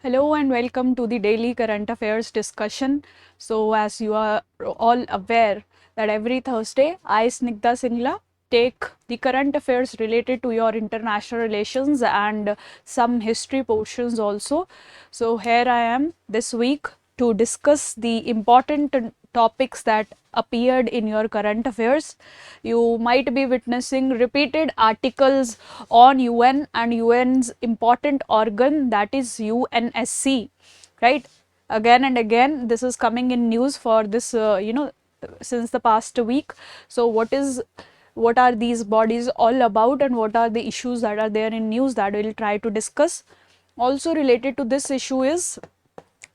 Hello and welcome to the daily current affairs discussion. So, as you are all aware that every Thursday I, Snigdha Singla, take the current affairs related to your international relations and some history portions also. So, here I am this week to discuss the important topics that appeared in your current affairs. You might be witnessing repeated articles on UN and UN's important organ, that is UNSC, right? Again and again this is coming in news for this since the past week. So what are these bodies all about and what are the issues that are there in news that we'll try to discuss. Also related to this issue is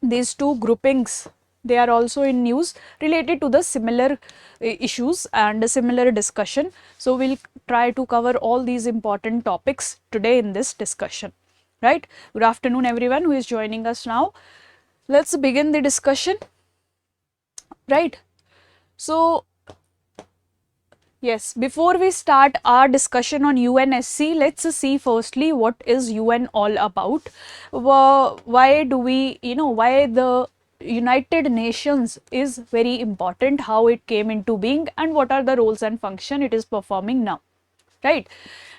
these two groupings, they are also in news related to the similar issues and a similar discussion. So we'll try to cover all these important topics today in this discussion, right? Good afternoon everyone who is joining us now. Let's begin the discussion, right? So yes, before we start our discussion on UNSC, let's see firstly what is UN all about. Why do we, why the United Nations is very important, how it came into being, and what are the roles and function it is performing now, right?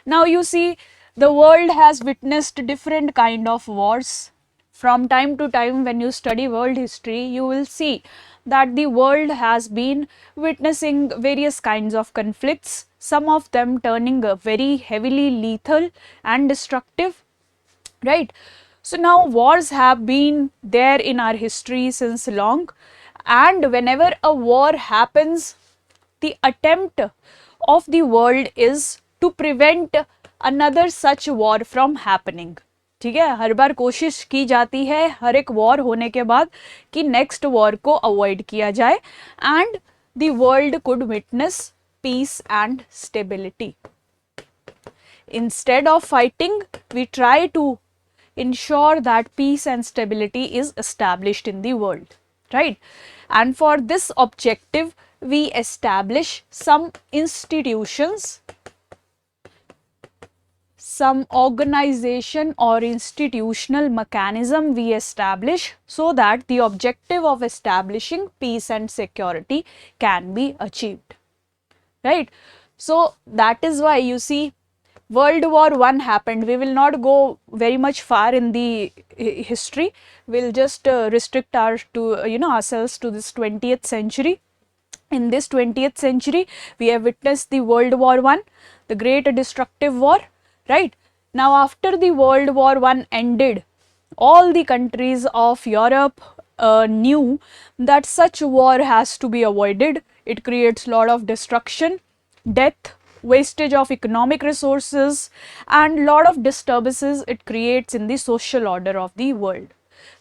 Now you see, the world has witnessed different kind of wars. From time to time when you study world history, you will see that the world has been witnessing various kinds of conflicts, some of them turning very heavily lethal and destructive, right? So now wars have been there in our history since long, and whenever a war happens, the attempt of the world is to prevent another such war from happening. ठीक है, हर बार कोशिश की जाती है हर एक war होने के बाद कि नेक्स्ट वॉर को अवॉइड किया जाए and the world could witness peace and stability. Instead of fighting, we try to ensure that peace and stability is established in the world, right? And for this objective, we establish some institutions, some organization or institutional mechanism we establish so that the objective of establishing peace and security can be achieved, right? So that is why you see World War I happened. We will not go very much far in the history. We'll just restrict ourselves to this 20th century. In this 20th century, we have witnessed the World War I, the Great Destructive War, right? Now, after the World War I ended, all the countries of Europe knew that such war has to be avoided. It creates a lot of destruction, death, wastage of economic resources, and lot of disturbances it creates in the social order of the world,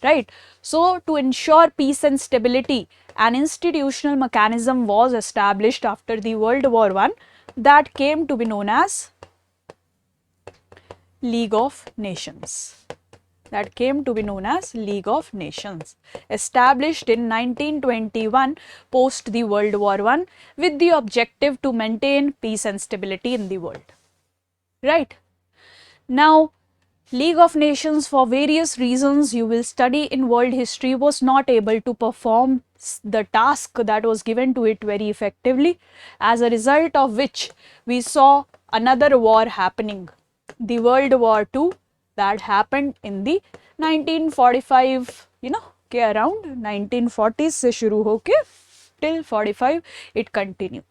right? So to ensure peace and stability, an institutional mechanism was established after the World War I that came to be known as League of Nations. That came to be known as League of Nations, established in 1921 post the World War I with the objective to maintain peace and stability in the world, right? Now, League of Nations, for various reasons you will study in world history, was not able to perform the task that was given to it very effectively, as a result of which we saw another war happening, the World War II, that happened in the 1945, के around 1940s से शुरू होके till 45 it continued,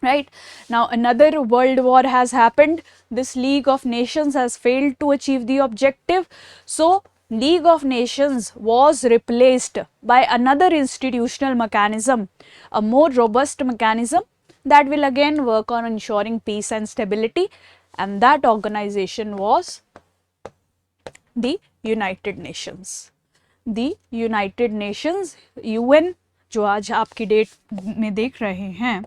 right? Now another world war has happened. This League of Nations has failed to achieve the objective, so League of Nations was replaced by another institutional mechanism, a more robust mechanism that will again work on ensuring peace and stability, and that organization was the United Nations. The United Nations, UN, जो आज आपकी date में देख रहे हैं,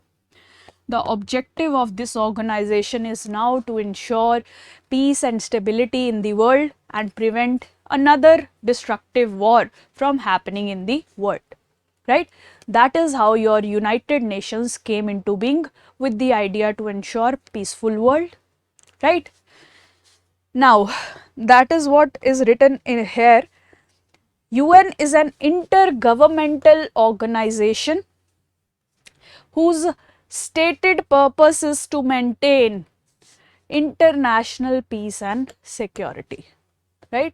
the objective of this organization is now to ensure peace and stability in the world and prevent another destructive war from happening in the world, right? That is how your United Nations came into being, with the idea to ensure peaceful world, right? Now, that is what is written in here, UN is an intergovernmental organization whose stated purpose is to maintain international peace and security, right?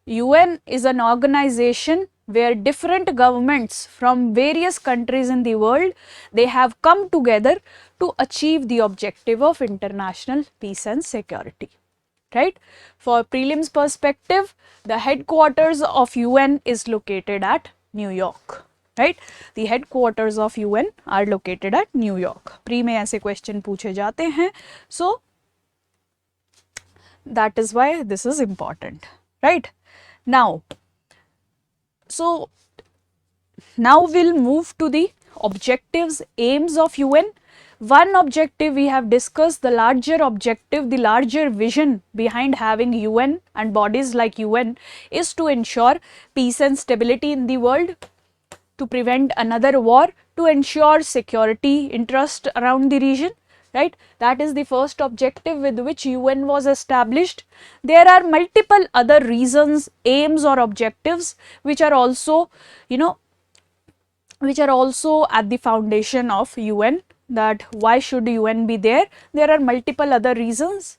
UN is an organization where different governments from various countries in the world, they have come together to achieve the objective of international peace and security, right? For prelims perspective, the headquarters of UN is located at New York, right? The headquarters of UN are located at New York. Pre में ऐसे question पूछे जाते हैं, so that is why this is important, right? Now, so now we'll move to the objectives, aims of UN. One objective we have discussed, the larger objective, the larger vision behind having UN and bodies like UN is to ensure peace and stability in the world, to prevent another war, to ensure security interest around the region, right? That is the first objective with which UN was established. There are multiple other reasons, aims or objectives which are also, which are also at the foundation of UN, that why should UN be there? There are multiple other reasons.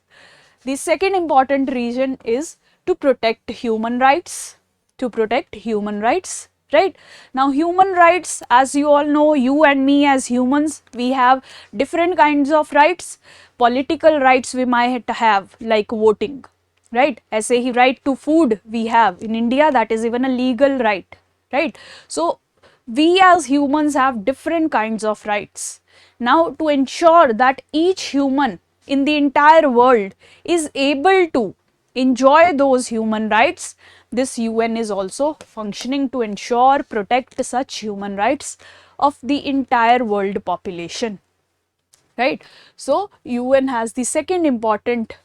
The second important reason is to protect human rights, to protect human rights, right? Now, human rights, as you all know, you and me as humans, we have different kinds of rights. Political rights we might have, like voting, right? ऐसे ही right to food we have in India, that is even a legal right, right? So we as humans have different kinds of rights. Now, to ensure that each human in the entire world is able to enjoy those human rights, this UN is also functioning to ensure, protect such human rights of the entire world population, right? So UN has the second important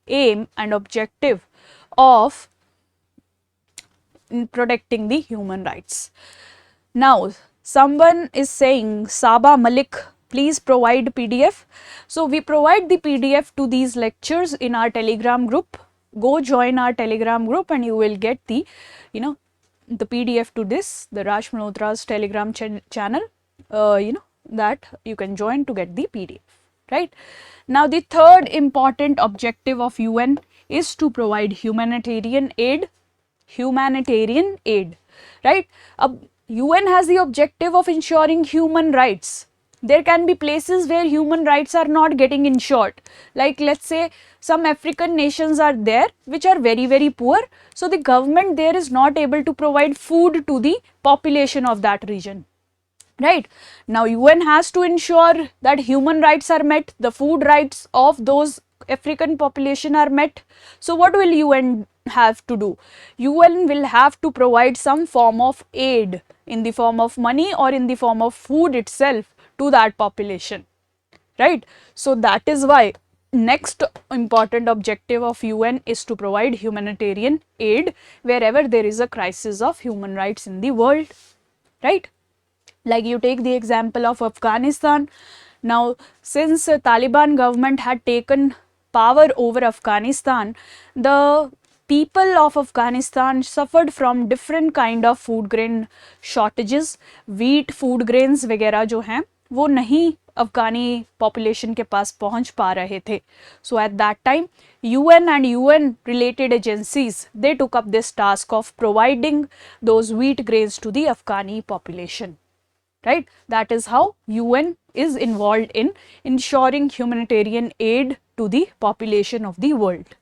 aim and objective of protecting the human rights. Now, someone is saying, Saba Malik, please provide PDF. So we provide the PDF to these lectures in our Telegram group. Go join our Telegram group and you will get the, the PDF to this, the Raj Malhotra's Telegram channel, that you can join to get the PDF, right? Now, the third important objective of UN is to provide humanitarian aid, right? UN has the objective of ensuring human rights. There can be places where human rights are not getting ensured. Like, let's say some African nations are there which are very, very poor. So the government there is not able to provide food to the population of that region, right? Now, UN has to ensure that human rights are met, the food rights of those African population are met. So what will UN have to do? UN will have to provide some form of aid in the form of money or in the form of food itself to that population, right? So that is why next important objective of UN is to provide humanitarian aid wherever there is a crisis of human rights in the world, right? Like, you take the example of Afghanistan. Now, since Taliban government had taken power over Afghanistan, the people of Afghanistan suffered from different kind of food grain shortages. Wheat, food grains वगैरह जो हैं वो नहीं अफगानी population के पास पहुंच पा रहे थे. So at that time, UN and UN related agencies, they took up this task of providing those wheat grains to the Afghani population, right? That is how UN is involved in ensuring humanitarian aid to the population of the world,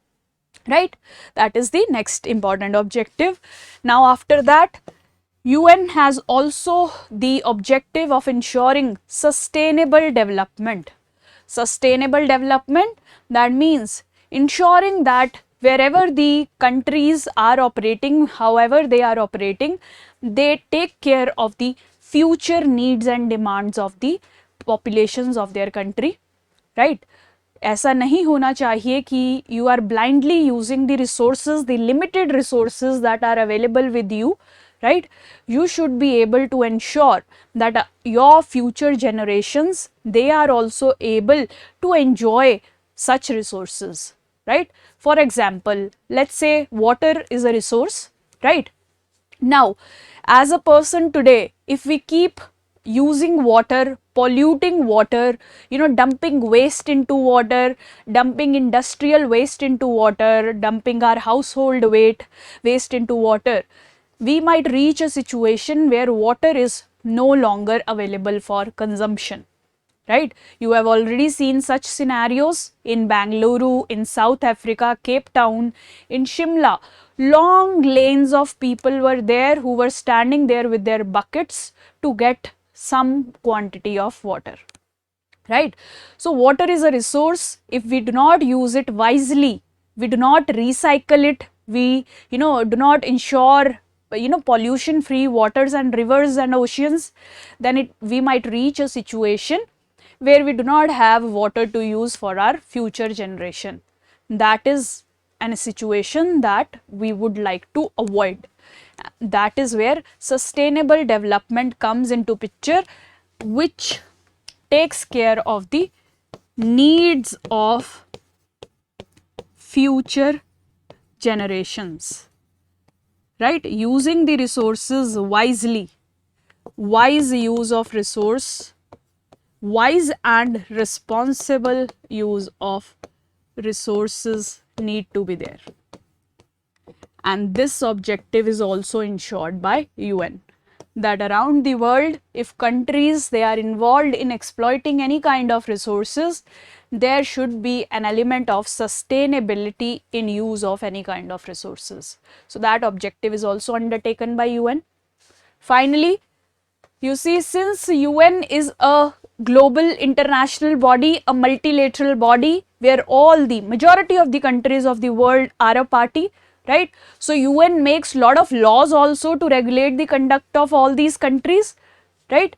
right? That is the next important objective. Now, after that, UN has also the objective of ensuring sustainable development. Sustainable development, that means ensuring that wherever the countries are operating, however they are operating, they take care of the future needs and demands of the populations of their country, right? ऐसा नहीं होना चाहिए कि you are blindly using the resources, the limited resources that are available with you, right? You should be able to ensure that your future generations, they are also able to enjoy such resources, right? For example, let's say water is a resource, right? Now, as a person today, if we keep using water, polluting water, dumping waste into water, dumping industrial waste into water, dumping our household waste into water, we might reach a situation where water is no longer available for consumption. Right? You have already seen such scenarios in Bangalore, in South Africa, Cape Town, in Shimla. Long lanes of people were there who were standing there with their buckets to get some quantity of water. Right? So, water is a resource. If we do not use it wisely, we do not recycle it, we do not ensure pollution free waters and rivers and oceans, then we might reach a situation where we do not have water to use for our future generation. That is a situation that we would like to avoid. That is where sustainable development comes into picture, which takes care of the needs of future generations. Right? Using the resources wisely, wise use of resource, wise and responsible use of resources need to be there. And this objective is also ensured by UN, that around the world, if countries they are involved in exploiting any kind of resources, there should be an element of sustainability in use of any kind of resources. So that objective is also undertaken by UN. Finally, you see, since UN is a global international body, a multilateral body where all the majority of the countries of the world are a party, right? So UN makes lot of laws also to regulate the conduct of all these countries, right?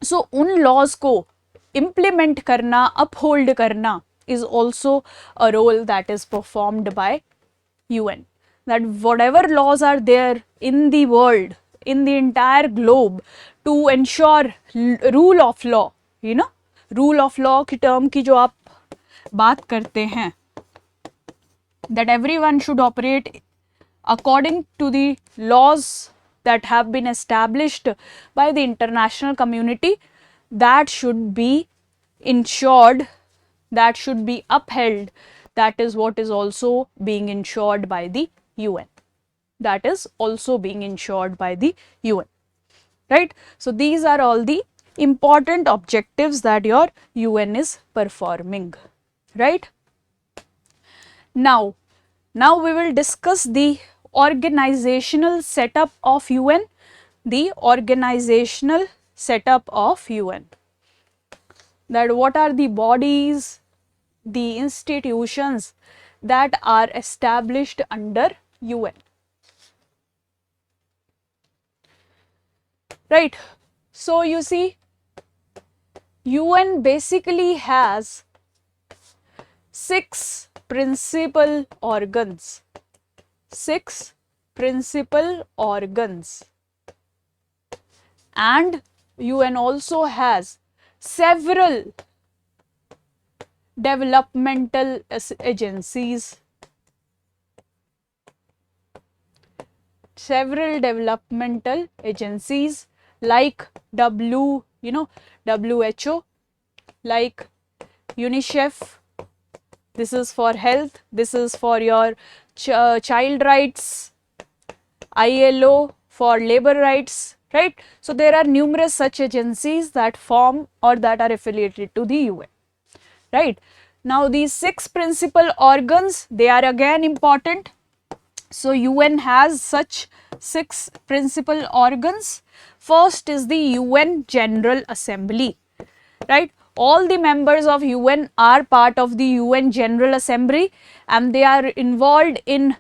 So उन laws को implement करना, uphold करना is also a role that is performed by UN. That whatever laws are there in the world, in the entire globe, to ensure rule of law, rule of law की term की जो आप बात करते हैं, that everyone should operate according to the laws that have been established by the international community, that should be ensured, that should be upheld. That is what is also being ensured by the UN. That is also being ensured by the UN. Right? So these are all the important objectives that your UN is performing. Right? Now we will discuss the organizational setup of UN. The organizational setup of UN. That what are the bodies, the institutions that are established under UN. Right. So you see, UN basically has 6 principal organs. 6 principal organs. And UN also has several developmental agencies. Several developmental agencies like WHO, like UNICEF, this is for health, this is for your child rights, ILO for labor rights, right? So there are numerous such agencies that form or that are affiliated to the UN, right? Now these 6 principal organs, they are again important. So UN has such 6 principal organs. First is the UN General Assembly, right? All the members of UN are part of the UN General Assembly, and they are involved in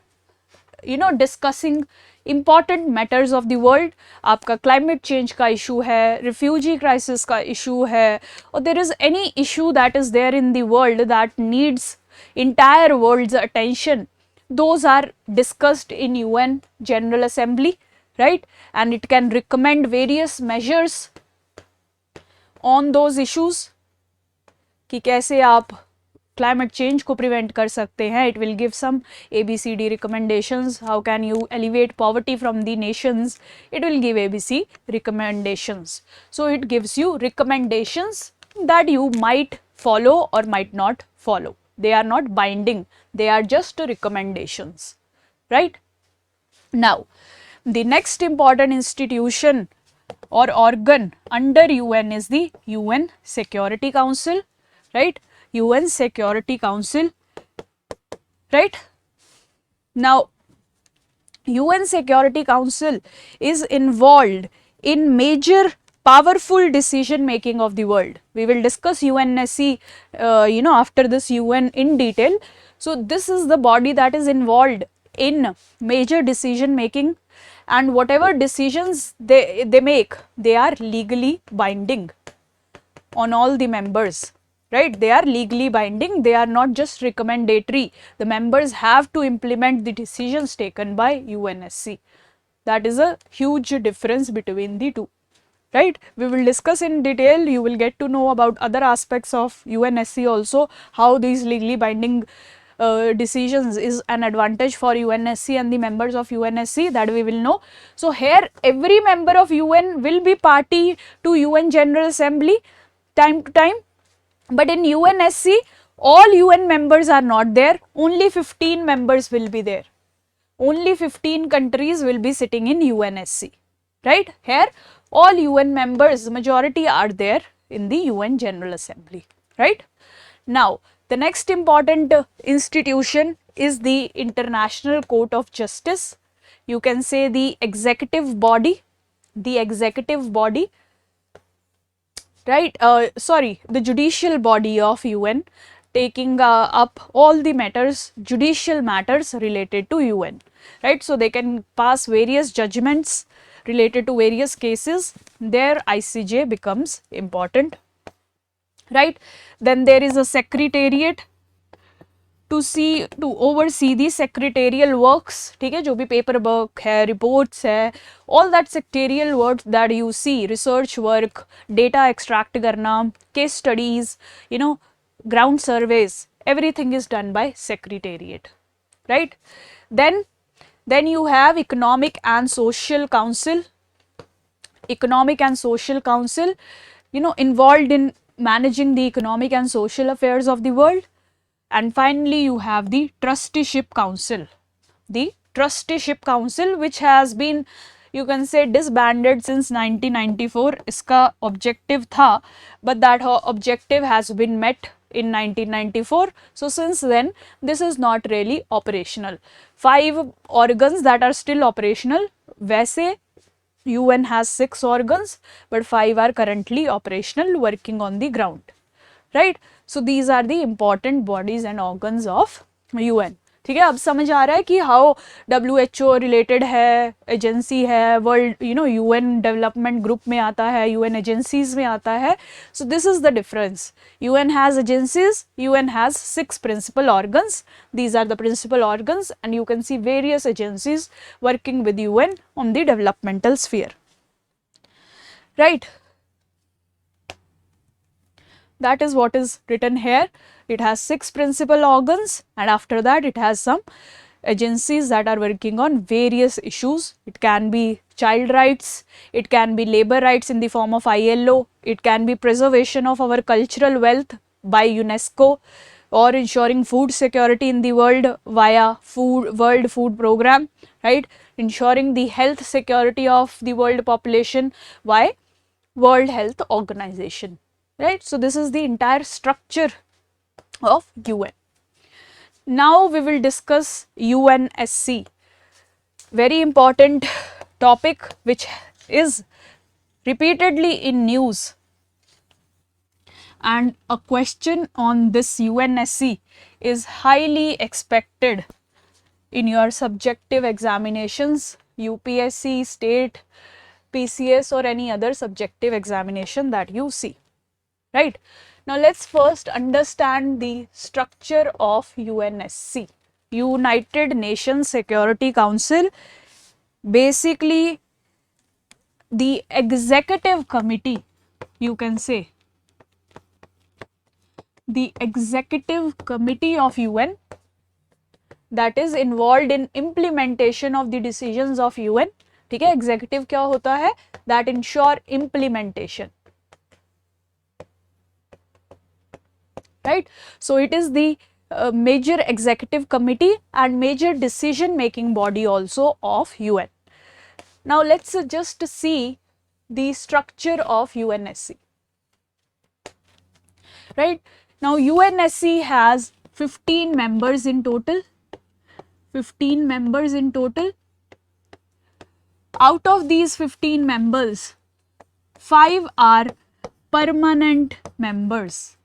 discussing important matters of the world. आपका climate change का issue है, refugee crisis का issue है, or there is any issue that is there in the world that needs entire world's attention. Those are discussed in UN General Assembly, right? And it can recommend various measures on those issues कि कैसे आप climate change को prevent कर सकते हैं. It will give some ABCD recommendations. How can you elevate poverty from the nations? It will give ABC recommendations. So it gives you recommendations that you might follow or might not follow. They are not binding, they are just recommendations, right? Now the next important institution or organ under UN is the UN Security Council, right? UN Security Council, right? Now UN Security Council is involved in major powerful decision making of the world. We will discuss UNSC after this UN in detail. So this is the body that is involved in major decision making, and whatever decisions they make, they are legally binding on all the members, right? They are legally binding, they are not just recommendatory. The members have to implement the decisions taken by UNSC. That is a huge difference between the two, right? We will discuss in detail. You will get to know about other aspects of UNSC also, how these legally binding decisions is an advantage for UNSC and the members of UNSC, that we will know. So here every member of UN will be party to UN General Assembly time to time, but in UNSC all UN members are not there, only 15 members will be there. Only 15 countries will be sitting in UNSC, right? Here all UN members, majority are there in the UN General Assembly, right? Now the next important institution is the International Court of Justice. You can say the executive body, right? The judicial body of UN, taking up all the matters, judicial matters related to UN, right? So they can pass various judgments related to various cases. There ICJ becomes important, right? Then there is a secretariat to oversee the secretarial works, ठीक है, जो भी paper work है, reports है, all that secretarial work that you see, research work, data extract करना, case studies, ground surveys, everything is done by secretariat, right? Then you have Economic and Social Council. Economic and Social Council, involved in managing the economic and social affairs of the world. And finally you have the Trusteeship Council. The Trusteeship Council, which has been, you can say, disbanded since 1994. Iska objective tha, but that objective has been met in 1994. So since then this is not really operational. 5 organs that are still operational. वैसे UN has 6 organs, but 5 are currently operational, working on the ground, right? So these are the important bodies and organs of UN. ठीक है, अब समझ आ रहा है कि how WHO related है, agency है, वर्ल्ड UN डेवलपमेंट ग्रुप में आता है, UN एजेंसीज में आता है. So this is the difference. UN has agencies, UN has 6 principal organs. These are the principal organs, and you can see various agencies working with UN on the developmental sphere, right? That is what is written here. It has 6 principal organs, and after that it has some agencies that are working on various issues. It can be child rights, it can be labor rights in the form of ILO, it can be preservation of our cultural wealth by UNESCO, or ensuring food security in the world via World Food Program, right? Ensuring the health security of the world population by World Health Organization, right? So this is the entire structure of UN. Now we will discuss UNSC, very important topic which is repeatedly in news, and a question on this UNSC is highly expected in your subjective examinations, UPSC, state, PCS, or any other subjective examination that you see, right? Now let's first understand the structure of UNSC, United Nations Security Council. Basically the executive committee, you can say, the executive committee of UN that is involved in implementation of the decisions of UN. ठीक है, executive क्या होता है? That ensure implementation. Right? So it is the major executive committee and major decision making body also of UN. Now let's just see the structure of UNSC. Right? Now UNSC has 15 members in total. 15 members in total. Out of these 15 members, 5 are permanent members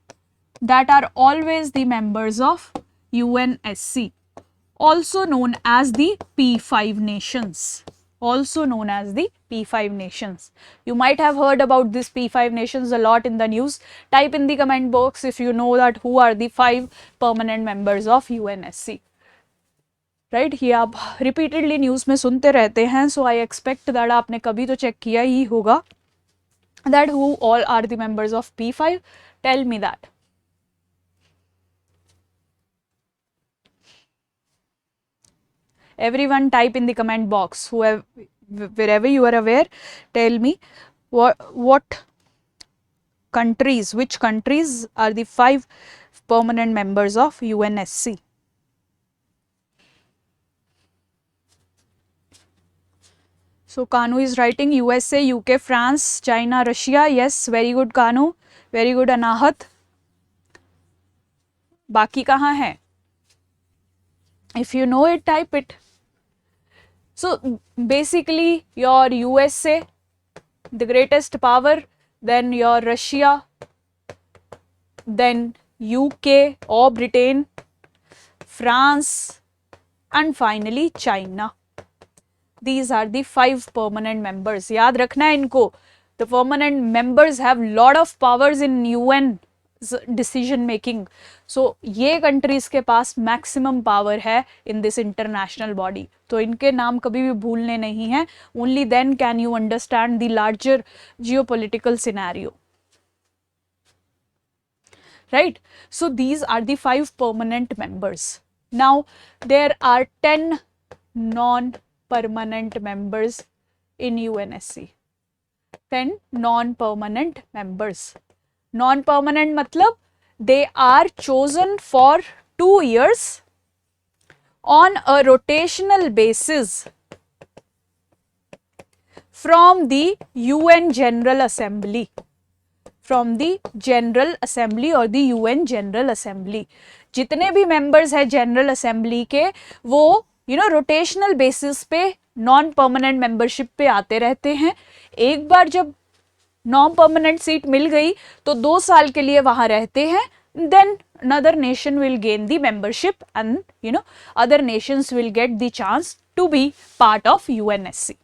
that are always the members of UNSC, also known as the P5 nations. Also known as the P5 nations. You might have heard about this P5 nations a lot in the news. Type in the comment box if you know that who are the 5 permanent members of UNSC. Right ये आप repeatedly news में सुनते रहते हैं, सो I expect that आपने कभी तो check किया ही होगा that who all are the members of P5. Tell me that. Everyone type in the comment box, wherever you are aware, tell me what countries, which countries are the 5 permanent members of UNSC. So Kanu is writing USA, UK, France, China, Russia. Yes, very good Kanu, very good Anahat. बाकी कहाँ है? If you know it, type it. So basically your USA, the greatest power, then your Russia, then UK or Britain, France, and finally China. These are the 5 permanent members. याद रखना है इनको. The permanent members have lot of powers in UN decision making. So ये countries के पास maximum power है in this international body. तो इनके नाम कभी भी भूलने नहीं हैं. Only then can you understand the larger geopolitical scenario. Right? So these are the 5 permanent members. Now there are 10 non-permanent members in UNSC. 10 non-permanent members. Non-permanent matlab they are chosen for 2 years on a rotational basis from the UN General Assembly. From the General Assembly or the UN General Assembly. जितने भी members हैं General Assembly के वो rotational basis पे non-permanent membership पे आते रहते हैं. एक बार जब non-permanent seat मिल गई तो 2 साल के लिए वहाँ रहते हैं. Then another nation will gain the membership and other nations will get the chance to be part of UNSC.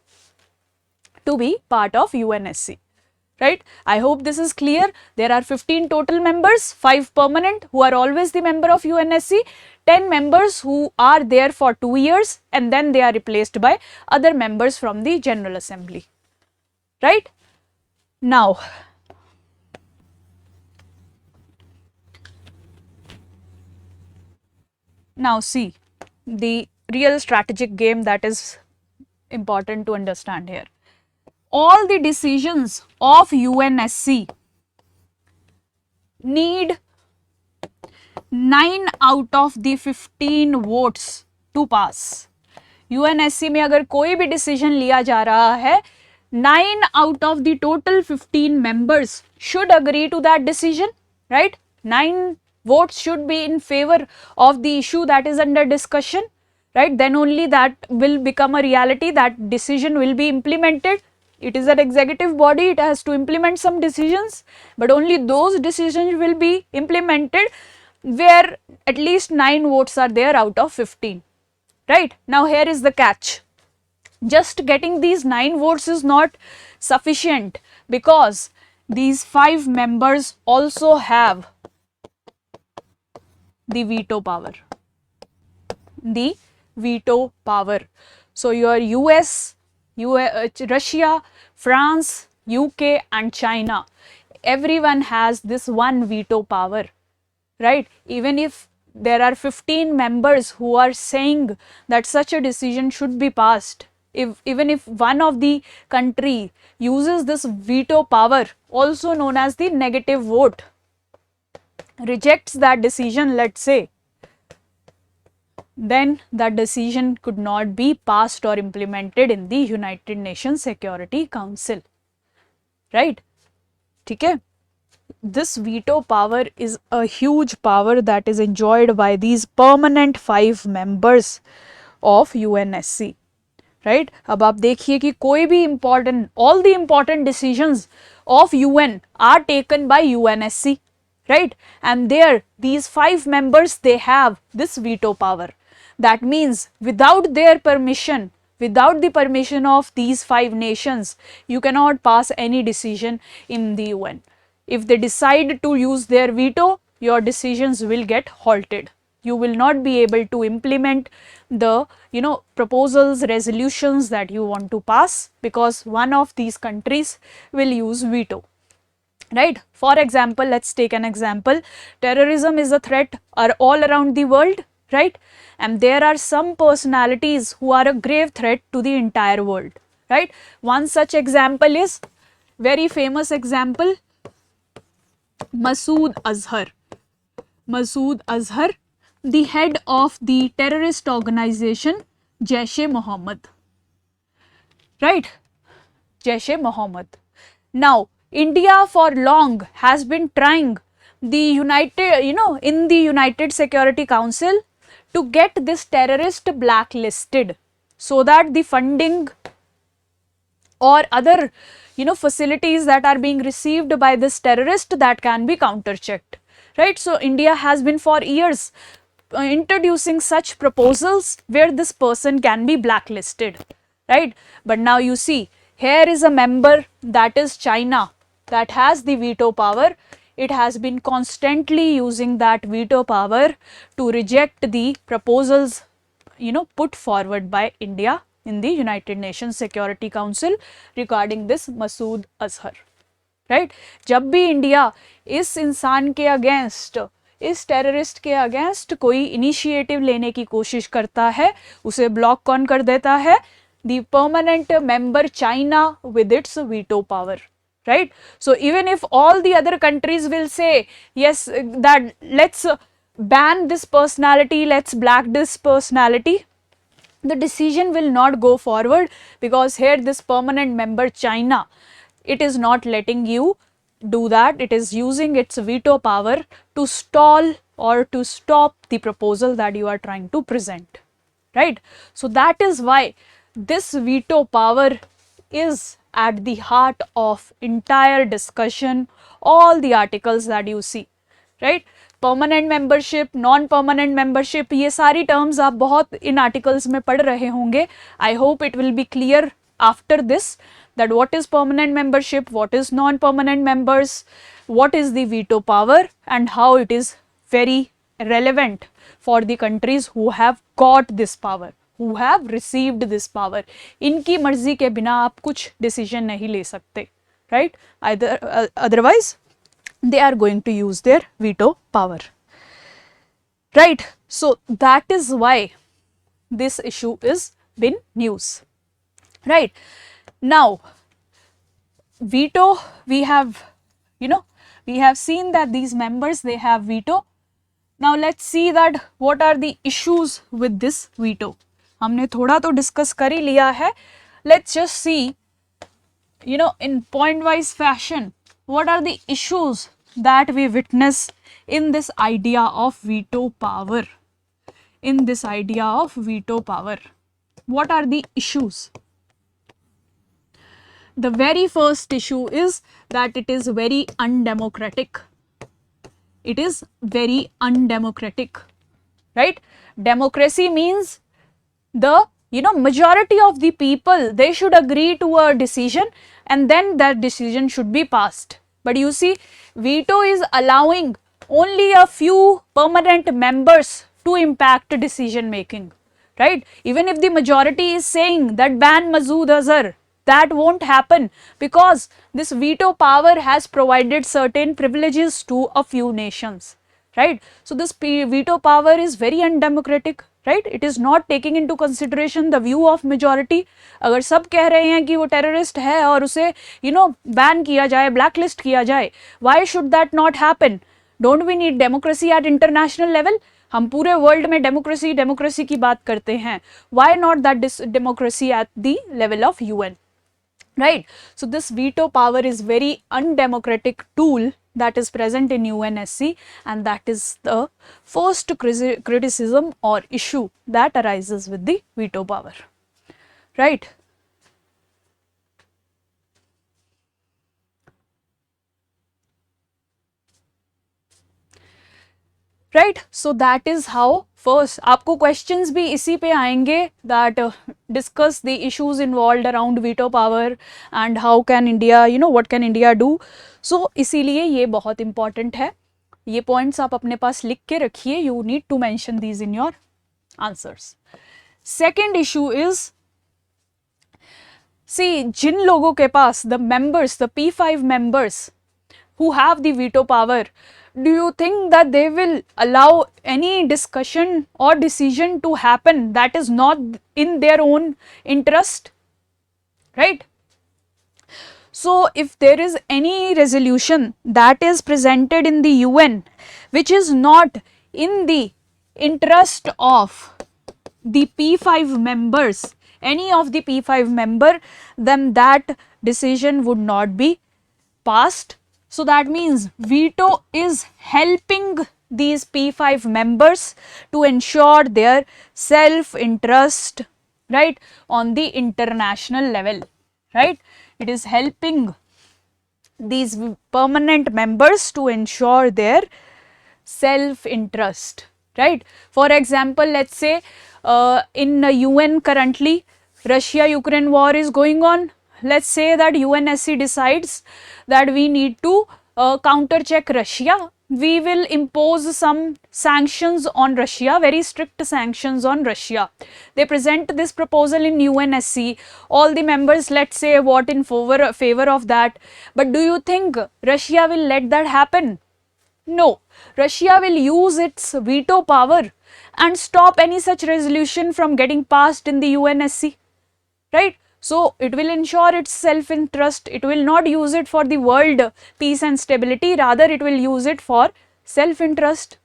To be part of UNSC. Right? I hope this is clear. There are 15 total members, 5 permanent who are always the member of UNSC, 10 members who are there for 2 years and then they are replaced by other members from the General Assembly. Right? Now, see the real strategic game that is important to understand here. All the decisions of UNSC need 9 out of the 15 votes to pass. UNSC में अगर कोई भी decision लिया जा रहा है, 9 out of the total 15 members should agree to that decision, right? 9 votes should be in favor of the issue that is under discussion, right? Then only that will become a reality, that decision will be implemented. It is an executive body, it has to implement some decisions, but only those decisions will be implemented where at least 9 votes are there out of 15, right? Now here is the catch. Just getting these 9 votes is not sufficient because these 5 members also have the veto power. The veto power. So your US, Russia, France, UK and China, everyone has this one veto power. right? Even if there are 15 members who are saying that such a decision should be passed, even if one of the country uses this veto power, also known as the negative vote, rejects that decision, let's say, then that decision could not be passed or implemented in the United Nations Security Council, right? Okay. This veto power is a huge power that is enjoyed by these permanent 5 members of UNSC, right? अब आप देखिए कि कोई भी important, all the important decisions of UN are taken by UNSC, right? And there, these 5 members, they have this veto power. That means without their permission, without the permission of these 5 nations, you cannot pass any decision in the UN. If they decide to use their veto, your decisions will get halted. You will not be able to implement the proposals, resolutions that you want to pass, because one of these countries will use veto, right? For example, let's take an example. Terrorism is a threat all around the world, right? And there are some personalities who are a grave threat to the entire world, right? One such example is, very famous example, Masood Azhar. Masood Azhar, the head of the terrorist organization Jaish-e-Mohammed, right? Jaish-e-Mohammed. Now, India for long has been trying the in the United Security Council to get this terrorist blacklisted, so that the funding or other facilities that are being received by this terrorist, that can be counter checked, right? So India has been for years introducing such proposals where this person can be blacklisted, right? But now you see, here is a member, that is China, that has the veto power. It has been constantly using that veto power to reject the proposals put forward by India in the United Nations Security Council regarding this Masood Azhar, right? जब भी India इस इंसान के against, इस terrorist के against कोई initiative लेने की कोशिश करता है, उसे ब्लॉक कौन कर देता है? The permanent member China with its veto power, right? So even if all the other countries will say yes, that let's ban this personality, let's black this personality, the decision will not go forward, because here this permanent member China, it is not letting you do that. It is using its veto power to stall or to stop the proposal that you are trying to present, right? So that is why this veto power is at the heart of entire discussion, all the articles that you see, right? Permanent membership, non permanent membership, ये सारी terms आप बहुत इन articles में पढ़ रहे होंगे. I hope it will be clear after this that what is permanent membership, what is non-permanent members, what is the veto power, and how it is very relevant for the countries who have got this power, who have received this power. इनकी मर्जी के बिना आप कुछ decision नहीं ले सकते, right? Otherwise they are going to use their veto power, right? So that is why this issue is been news, right? Now veto, we have seen that these members, they have veto. Now let's see that what are the issues with this veto. हमने थोड़ा तो discuss कर ही लिया है. Let's just see in point wise fashion what are the issues that we witness in this idea of veto power. In this idea of veto power, what are the issues? The very first issue is that it is very undemocratic. It is very undemocratic, right? Democracy means the majority of the people, they should agree to a decision and then that decision should be passed. But you see, veto is allowing only a few permanent members to impact decision making, right? Even if the majority is saying that ban Masood Azhar, that won't happen, because this veto power has provided certain privileges to a few nations, right? So this veto power is very undemocratic, right? It is not taking into consideration the view of majority. अगर सब कह रहे हैं कि वो terrorist है और उसे ban किया जाए, blacklist किया जाए, why should that not happen? Don't we need democracy at international level? हम पूरे वर्ल्ड में डेमोक्रेसी की बात करते हैं. Why not that democracy at the level of UN? Right? So this veto power is very undemocratic tool that is present in UNSC, and that is the first criticism or issue that arises with the veto power. Right? Right? So that is how first आपको questions भी इसी पे आएंगे that discuss the issues involved around veto power and how can India, what can India do. So इसीलिए ये बहुत important है. ये points आप अपने पास लिख के रखिए. You need to mention these in your answers. Second issue is, see, जिन लोगों के पास the members, the P5 members who have the veto power, do you think that they will allow any discussion or decision to happen that is not in their own interest? Right? So if there is any resolution that is presented in the UN which is not in the interest of the P5 members, any of the P5 member, then that decision would not be passed. So that means veto is helping these P5 members to ensure their self-interest, right, on the international level, right? It is helping these permanent members to ensure their self-interest, right? For example, let's say in UN currently, Russia-Ukraine war is going on. Let's say that UNSC decides that we need to counter-check Russia. We will impose some sanctions on Russia, very strict sanctions on Russia. They present this proposal in UNSC. All the members, let's say, vote in favor of that. But do you think Russia will let that happen? No. Russia will use its veto power and stop any such resolution from getting passed in the UNSC, right? So it will ensure its self-interest. It will not use it for the world peace and stability. Rather, it will use it for self-interest.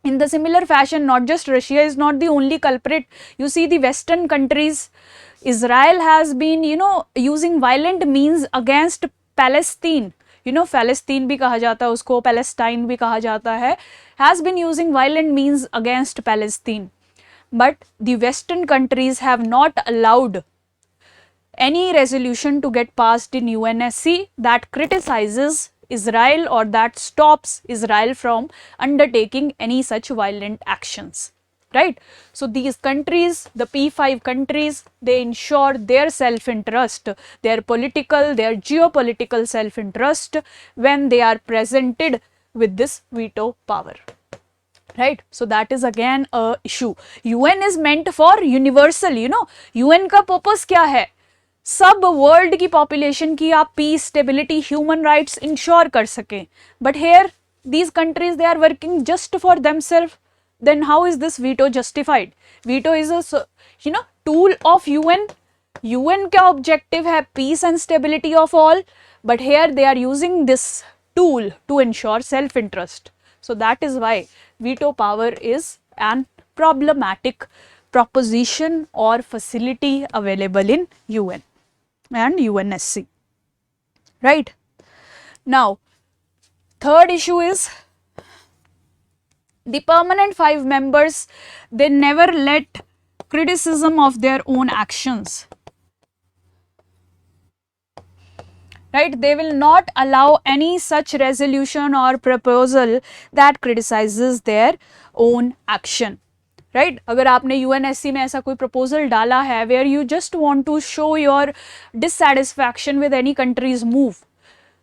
In the similar fashion, not just Russia is not the only culprit. You see the Western countries. Israel has been, using violent means against Palestine. Palestine भी कहा जाता है उसको, Palestine भी कहा जाता है, has been using violent means against Palestine. But the Western countries have not allowed any resolution to get passed in UNSC that criticizes Israel or that stops Israel from undertaking any such violent actions, right? So these countries, the P5 countries, they ensure their self-interest, their political, their geopolitical self-interest when they are presented with this veto power. Right? So that is again a issue. UN is meant for universal, UN का purpose क्या है? सब world की population की आप peace, stability, human rights ensure कर सकें. But here these countries they are working just for themself. Then how is this veto justified? Veto is a tool of UN. UN का objective है peace and stability of all, but here they are using this tool to ensure self interest. So that is why veto power is an problematic proposition or facility available in UN and UNSC, right? Now, third issue is the permanent 5 members, they never let criticism of their own actions, right? They will not allow any such resolution or proposal that criticizes their own action, right? अगर आपने UNSC में ऐसा कोई proposal डाला है where you just want to show your dissatisfaction with any country's move,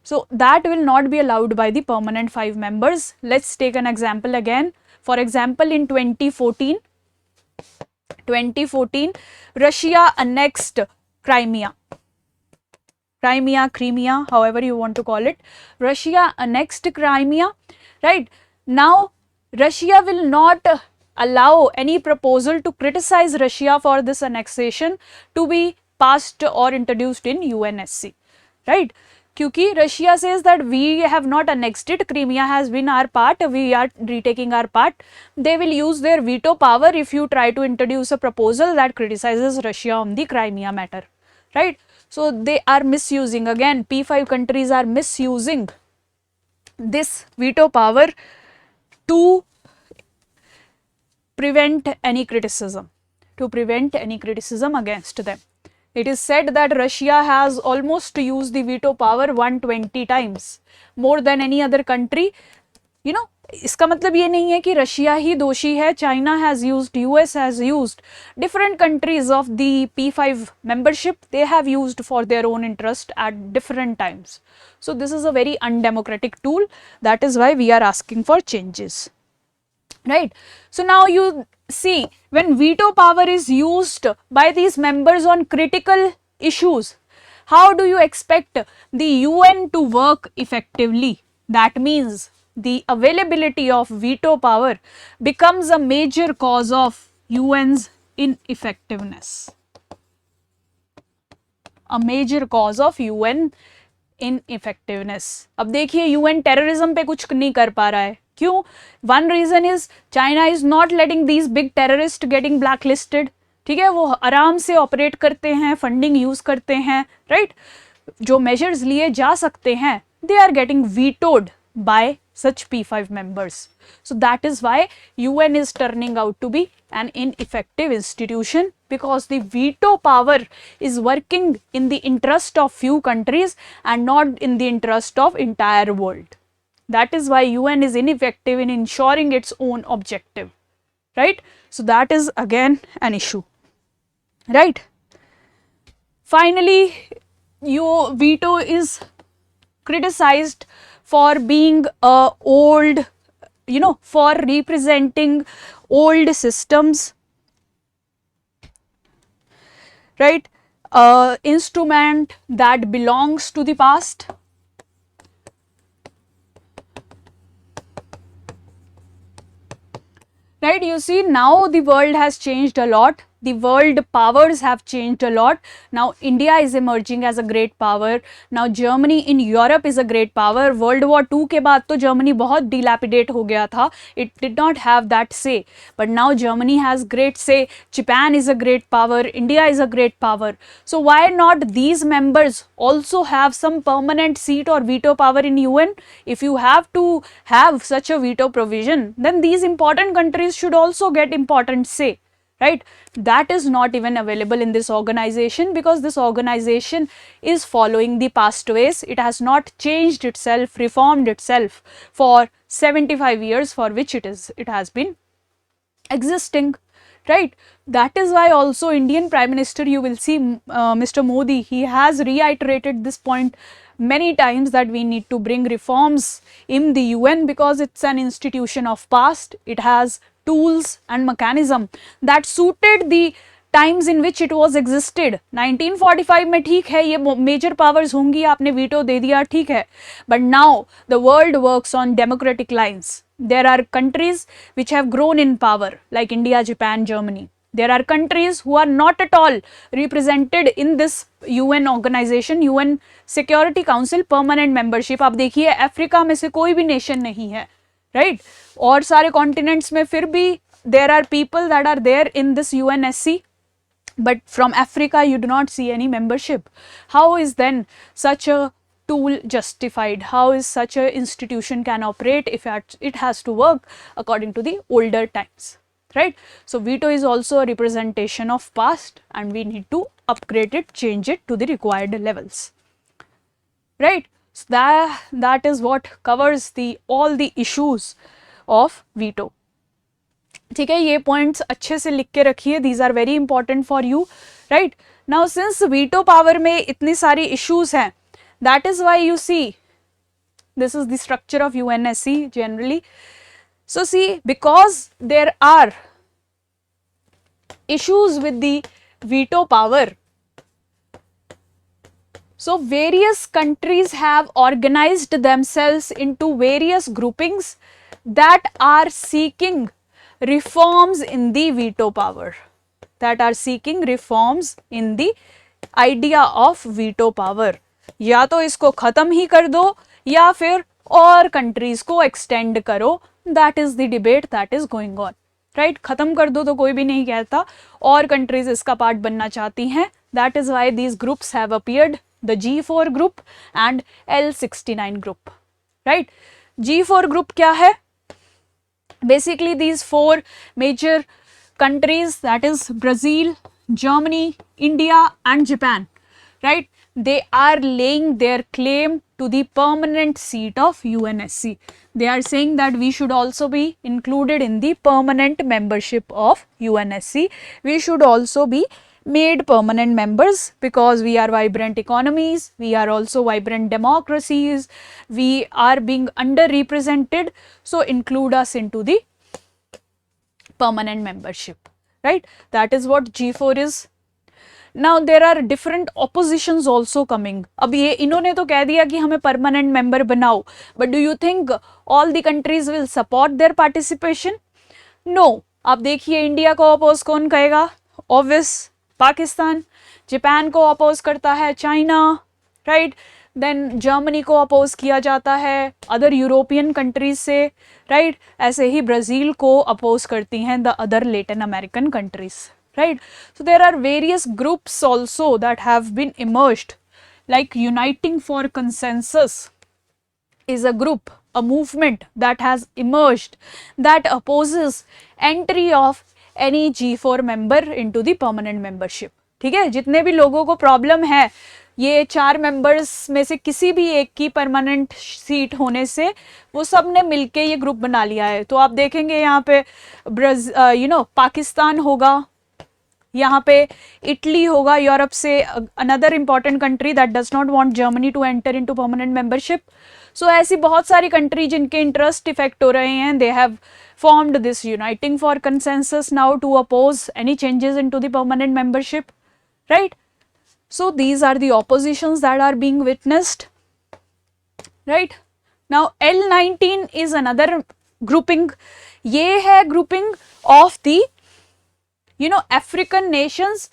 so that will not be allowed by the permanent 5 members. Let's take an example again. For example, in 2014, Russia annexed Crimea, however you want to call it. Russia annexed Crimea, right? Now, Russia will not allow any proposal to criticize Russia for this annexation to be passed or introduced in UNSC, right? Kyunki Russia says that we have not annexed it, Crimea has been our part, we are retaking our part. They will use their veto power if you try to introduce a proposal that criticizes Russia on the Crimea matter, right? So they are misusing, again, P5 countries are misusing this veto power to prevent any criticism, against them. It is said that Russia has almost used the veto power 120 times, more than any other country. You know, इसका मतलब ये नहीं है कि Russia ही दोषी है. China has used, US has used, different countries of the P5 membership, they have used for their own interest at different times. So this is a very undemocratic tool. That is why we are asking for changes. Right. So now you see, when veto power is used by these members on critical issues, how do you expect the UN to work effectively? That means the availability of veto power becomes a major cause of UN's ineffectiveness. A major cause of UN ineffectiveness. अब देखिए UN terrorism पे कुछ नहीं कर पा रहा है. क्यों? One reason is China is not letting these big terrorists getting blacklisted. ठीक है, वो आराम से ऑपरेट करते हैं, फंडिंग यूज करते हैं, राइट? जो मेजर्स लिए जा सकते हैं, they are getting vetoed by such P5 members. So that is why UN is turning out to be an ineffective institution, because the veto power is working in the interest of few countries and not in the interest of entire world. That is why UN is ineffective in ensuring its own objective, right? So that is again an issue, right? Finally, your veto is criticized for being old, for representing old systems, right? Instrument that belongs to the past. Right, you see, now the world has changed a lot. The world powers have changed a lot. Now India is emerging as a great power. Now Germany in Europe is a great power. World War II के बाद तो Germany बहुत dilapidate हो गया था. It did not have that say. But now Germany has great say. Japan is a great power. India is a great power. So why not these members also have some permanent seat or veto power in UN? If you have to have such a veto provision, then these important countries should also get important say. Right? That is not even available in this organization, because this organization is following the past ways. It has not changed itself, reformed itself for 75 years for which it has been existing. Right? That is why also Indian Prime Minister, you will see Mr. Modi, he has reiterated this point many times that we need to bring reforms in the UN, because it's an institution of past. It has tools and mechanism that suited the times in which it was existed. 1945 में ठीक है, ये major powers होंगी, आपने veto दे दिया, ठीक है. But now the world works on democratic lines. There are countries which have grown in power, like India, Japan, Germany. There are countries who are not at all represented in this UN organization, UN Security Council permanent membership. आप देखिए, Africa में से कोई भी nation नहीं है, right? और सारे कॉन्टिनेंट्स में फिर भी there are people that are there in this UNSC, but from Africa you do not see any membership. How is then such a tool justified? How is such an institution can operate if it has to work according to the older times, right? So veto is also a representation of past, and we need to upgrade it, change it to the required levels, right? So that is what covers all the issues of veto. ठीक है, ये points अच्छे से लिख के रखिए, these are very important for you, right? Now since veto power में इतनी सारी issues हैं, that is why you see this is the structure of UNSC generally. So see, because there are issues with the veto power, so various countries have organized themselves into various groupings that are seeking reforms in the veto power, that are seeking reforms in the idea of veto power. या तो इसको खत्म ही कर दो या फिर और countries को एक्सटेंड करो, that is the debate that is going on, right. खत्म कर दो तो कोई भी नहीं कहता, और कंट्रीज इसका पार्ट बनना चाहती हैं. That is why these groups have appeared, the G4 group and L69 group, right. G4 group क्या है? Basically these four major countries, that is Brazil, Germany, India and Japan, right? They are laying their claim to the permanent seat of UNSC. They are saying that we should also be included in the permanent membership of UNSC. We should also be made permanent members because we are vibrant economies, we are also vibrant democracies, we are being underrepresented, so include us into the permanent membership, right? That is what G4 is. Now there are different oppositions also coming. अब ये इन्होंने तो कह दिया कि हमें permanent member बनाओ, but do you think all the countries will support their participation? No. आप देखिए इंडिया को अपोज कौन करेगा? Obvious पाकिस्तान. जापान को अपोज करता है चाइना, राइट. देन जर्मनी को अपोज किया जाता है अदर यूरोपियन कंट्रीज से, राइट. ऐसे ही ब्राज़ील को अपोज करती हैं the other Latin American countries, right? So there are various groups also that have been emerged, like Uniting for Consensus is a group, a movement that has emerged that opposes entry of any G4 member into the permanent membership. ठीक है, जितने भी लोगों को problem है ये 4 members में से किसी भी एक की परमानेंट सीट होने से, वो सब ने मिलके ये ग्रुप बना लिया है. तो आप देखेंगे यहाँ पे पाकिस्तान होगा, यहाँ पे इटली होगा यूरोप से, another important country that does not want Germany to enter into permanent membership. So ऐसी बहुत सारी कंट्री जिनके इंटरेस्ट इफेक्ट हो रहे हैं, they have formed this Uniting for Consensus now to oppose any changes into the permanent membership, right? So these are the oppositions that are being witnessed, right? Now L19 is another grouping. ये है grouping of the African nations.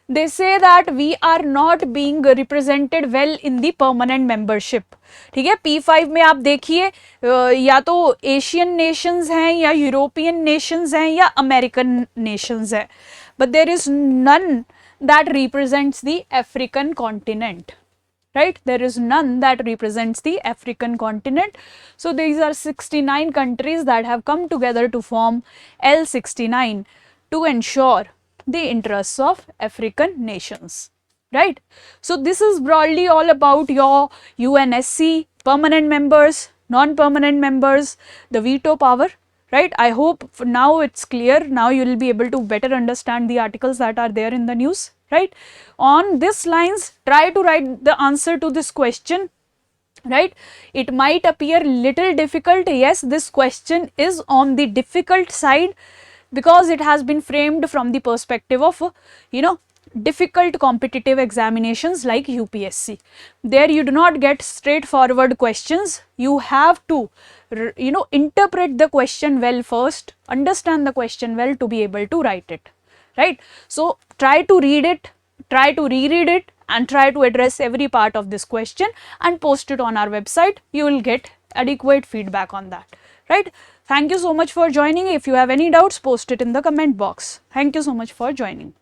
They say that we are not being represented well in the permanent membership. ठीक है, P5 में आप देखिए या तो Asian Nations हैं या यूरोपियन नेशंस हैं या अमेरिकन नेशंस हैं, but there is none that represents the African continent, right? There is none that represents the African continent. So these are 69 countries that have come together to form L69 to ensure the interests of African nations, right? So this is broadly all about your UNSC, permanent members, non-permanent members, the veto power, right? I hope now it's clear. Now you will be able to better understand the articles that are there in the news, right? On this lines, try to write the answer to this question, right? It might appear little difficult. Yes, this question is on the difficult side because it has been framed from the perspective of difficult competitive examinations like UPSC. There you do not get straightforward questions. You have to interpret the question well first, understand the question well to be able to write it, right? So try to read it, try to reread it and try to address every part of this question and post it on our website. You will get adequate feedback on that, right? Thank you so much for joining. If you have any doubts, post it in the comment box. Thank you so much for joining.